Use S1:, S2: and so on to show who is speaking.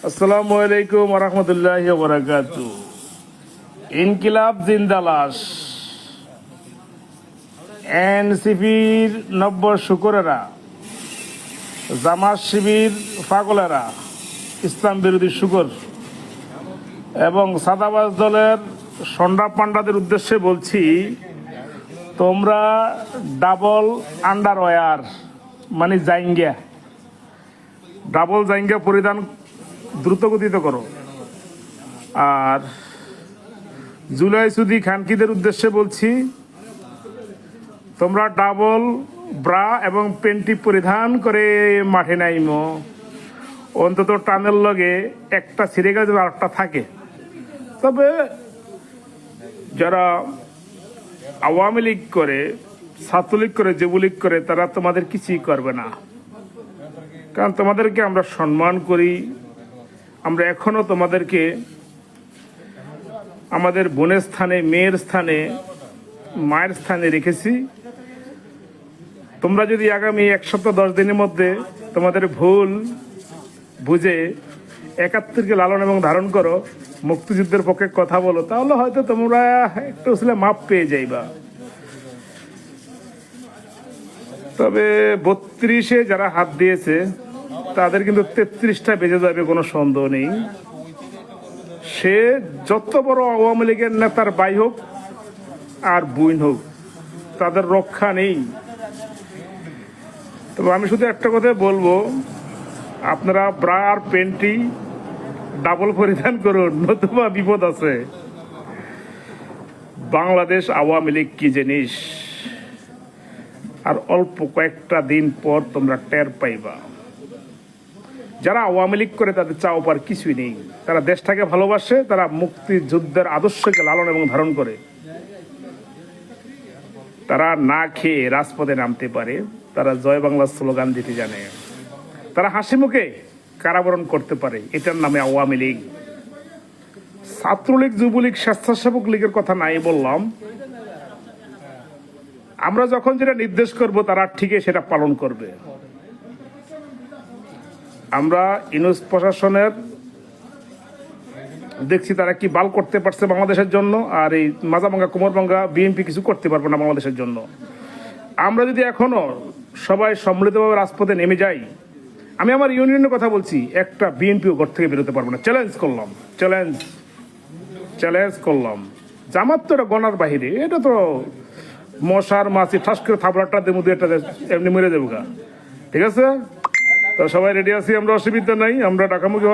S1: আসসালামু আলাইকুম ওয়া রাহমাতুল্লাহি ওয়া বারাকাতুহু। ইনকিলাব জিন্দালাস, এনসিপির নব্য শুকরেরা, জামাত শিবির পাগলেরা, ইসলাম বিরোধী শুকর এবং সাদাবাজ দলের সন্ডা পান্ডাদের উদ্দেশ্যে বলছি, তোমরা ডাবল আন্ডারওয়্যার মানে জাইঙ্গা, ডাবল জাইঙ্গা পরিধান দ্রুতগতিতে করো। আর জুলাই সুদি খানকিদের উদ্দেশ্যে বলছি, তোমরা ডাবল ব্রা এবং পেন্টি পরিধান করে মাঠে নাইমো। অন্তত টানের লগে একটা ছিঁড়ে গেছে আর একটা থাকে। তবে যারা আওয়ামী লীগ করে, ছাত্রলীগ করে, যুবলীগ করে, তারা তোমাদের কিছুই করবে না, কারণ তোমাদেরকে আমরা সম্মান করি। আমরা এখনো তোমাদেরকে আমাদের বোনের স্থানে, মেয়ের স্থানে, মায়ের স্থানে রেখেছি। তোমরা যদি আগামী 1 সপ্তাহ 10 দিনের মধ্যে তোমাদের ভুল বুঝে 71কে লালন এবং ধারণ করো, মুক্তিযুদ্ধের পক্ষে কথা বলো, তাহলে হয়তো তোমরা একটু আসলে মাপ পেয়ে যাইবা। তবে 32-এ যারা হাত দিয়েছে তাদের কিন্তু 33টা বেজে যাবে, কোনো সন্দেহ নেই। সে যত বড় আওয়ামী লীগের নেতার ভাই হোক আর বুইন হোক, তাদের রক্ষা নেই। তবে আমি শুধু একটা কথা বলবো, আপনারা ব্রা আর প্যান্টি ডাবল পরিধান করুন, নতুবা বিপদ আছে। বাংলাদেশ আওয়ামী লীগ কি জিনিস, আর অল্প কয়েকটা দিন পর তোমরা টের পাইবা। যারা আওয়ামী লীগ করে তাদের চাও পার কিছুই নেই। তারা দেশটাকে ভালোবাসে, তারা মুক্তিযুদ্ধের আদর্শকে লালন এবং ধারণ করে। তারা না খেয়ে রাজপথে নামতে পারে, তারা জয় বাংলা স্লোগান দিতে জানে, তারা হাসি মুখে কারাবরণ করতে পারে। এটার নামে আওয়ামী লীগ। ছাত্রলীগ, যুবলীগ, স্বেচ্ছাসেবক লীগের কথা নাই বললাম। আমরা যখন যেটা নির্দেশ করব তারা ঠিকই সেটা পালন করবে। আমরা ইউনূস প্রশাসনের দেখছি তারা কি বাল করতে পারছে বাংলাদেশের জন্য, আর এই মাজাভাঙ্গা কোমরভাঙ্গা বিএনপি কিছু করতে পারবে না বাংলাদেশের জন্য। আমরা যদি এখনো সবাই সম্মিলিতভাবে রাজপথে নেমে যাই, আমি আমার ইউনিয়নের কথা বলছি, একটা বিএনপিও ঘর থেকে বেরোতে পারবো না। চ্যালেঞ্জ করলাম। জামাত তো এটা গণার বাহিরে, এটা তো মশার মাছি ঠাস করে থাপড়াটার মধ্যে এটা এমনি মরে যাবো গা। ঠিক আছে, তো সবাই রেডি আছি আমরা, অসুবিধা নাই। আমরা ঢাকামুখী